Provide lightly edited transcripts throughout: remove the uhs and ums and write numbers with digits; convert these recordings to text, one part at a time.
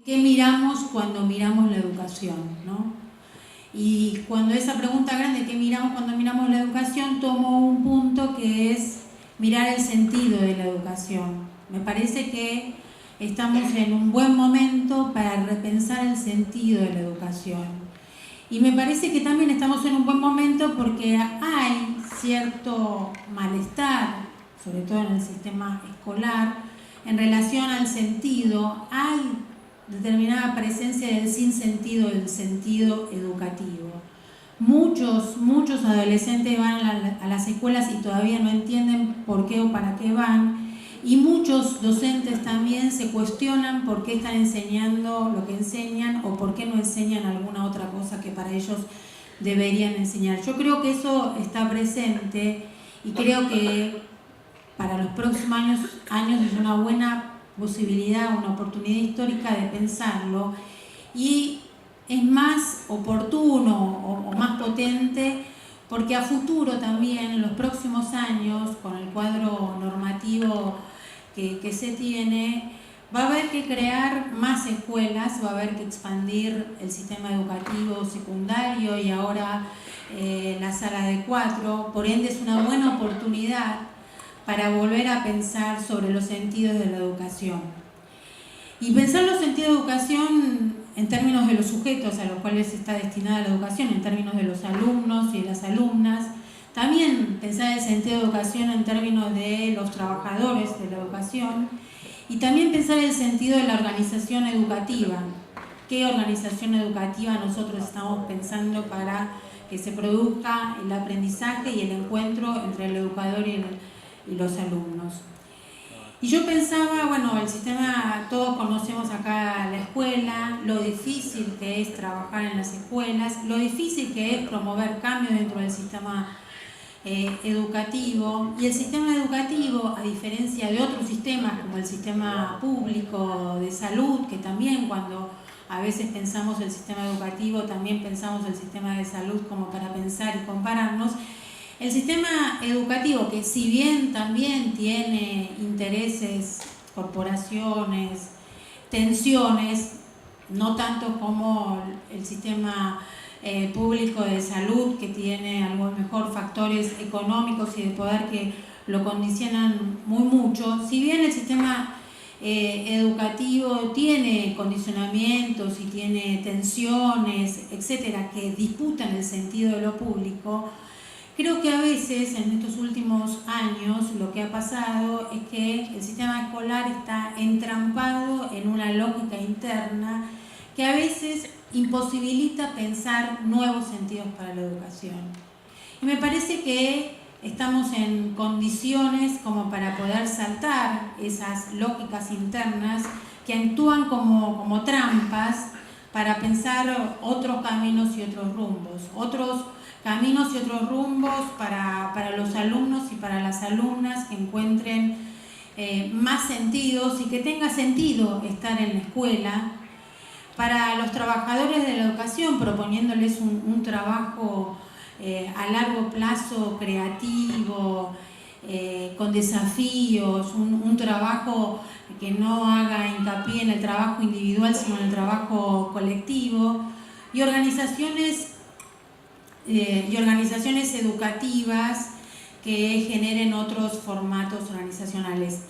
¿qué miramos cuando miramos la educación, ¿no? Y cuando esa pregunta grande, ¿qué miramos cuando miramos la educación?, tomo un punto que es mirar el sentido de la educación. Me parece que estamos en un buen momento para repensar el sentido de la educación. Y me parece que también estamos en un buen momento porque hay cierto malestar, sobre todo en el sistema escolar, en relación al sentido. Hay determinada presencia del sinsentido, del sentido educativo. Muchos adolescentes van a las escuelas y todavía no entienden por qué o para qué van. Y muchos docentes también se cuestionan por qué están enseñando lo que enseñan o por qué no enseñan alguna otra cosa que para ellos deberían enseñar. Yo creo que eso está presente y creo que para los próximos años es una buena posibilidad, una oportunidad histórica de pensarlo, y es más oportuno o más potente porque a futuro también, en los próximos años, con el cuadro normativo que se tiene, va a haber que crear más escuelas, va a haber que expandir el sistema educativo secundario y ahora la sala de 4, por ende es una buena oportunidad para volver a pensar sobre los sentidos de la educación. Y pensar los sentidos de educación en términos de los sujetos a los cuales está destinada la educación, en términos de los alumnos y de las alumnas. También pensar el sentido de educación en términos de los trabajadores de la educación. Y también pensar el sentido de la organización educativa. ¿Qué organización educativa nosotros estamos pensando para que se produzca el aprendizaje y el encuentro entre el educador y los alumnos? Y yo pensaba, bueno, el sistema, todos conocemos acá la escuela, lo difícil que es trabajar en las escuelas, lo difícil que es promover cambios dentro del sistema educativo. Y el sistema educativo, a diferencia de otros sistemas como el sistema público de salud, que también cuando a veces pensamos el sistema educativo, también pensamos el sistema de salud como para pensar y compararnos. El sistema educativo, que si bien también tiene intereses, corporaciones, tensiones, no tanto como el sistema público de salud, que tiene a lo mejor factores económicos y de poder que lo condicionan muy mucho, si bien el sistema educativo tiene condicionamientos y tiene tensiones, etcétera, que disputan el sentido de lo público, creo que a veces, en estos últimos años, lo que ha pasado es que el sistema escolar está entrampado en una lógica interna que a veces imposibilita pensar nuevos sentidos para la educación. Y me parece que estamos en condiciones como para poder saltar esas lógicas internas que actúan como trampas para pensar otros caminos y otros rumbos, caminos y otros rumbos para los alumnos y para las alumnas, que encuentren más sentidos y que tenga sentido estar en la escuela. Para los trabajadores de la educación, proponiéndoles un trabajo a largo plazo, creativo, con desafíos, un trabajo que no haga hincapié en el trabajo individual, sino en el trabajo colectivo, y organizaciones educativas que generen otros formatos organizacionales.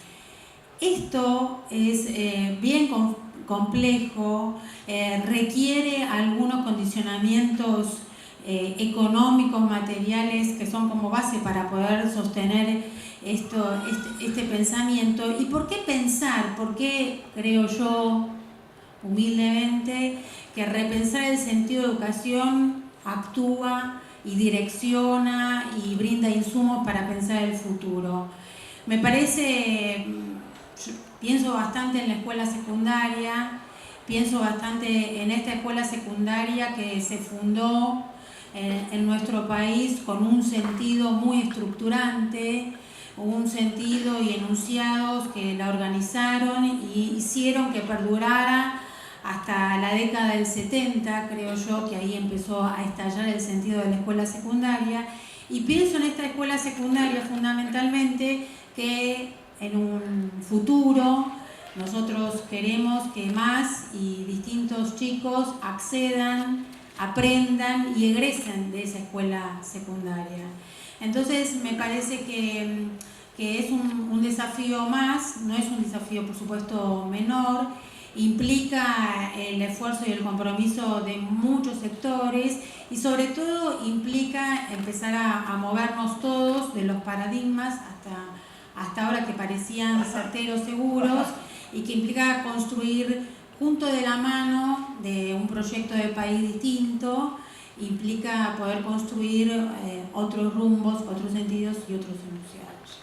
Esto es bien complejo, requiere algunos condicionamientos económicos, materiales, que son como base para poder sostener este pensamiento. ¿Y por qué pensar? ¿Por qué creo yo, humildemente, que repensar el sentido de educación actúa y direcciona y brinda insumos para pensar el futuro? Me parece, pienso bastante en la escuela secundaria, pienso bastante en esta escuela secundaria que se fundó en nuestro país con un sentido muy estructurante, un sentido y enunciados que la organizaron y hicieron que perdurara hasta la década del 70, creo yo, que ahí empezó a estallar el sentido de la escuela secundaria. Y pienso en esta escuela secundaria fundamentalmente que en un futuro Nosotros queremos que más y distintos chicos accedan, aprendan y egresen de esa escuela secundaria. Entonces me parece que es un desafío más, no es un desafío por supuesto menor, implica el esfuerzo y el compromiso de muchos sectores y sobre todo implica empezar a movernos todos de los paradigmas hasta ahora que parecían certeros, seguros, y que implica construir junto de la mano de un proyecto de país distinto, implica poder construir otros rumbos, otros sentidos y otros enunciados.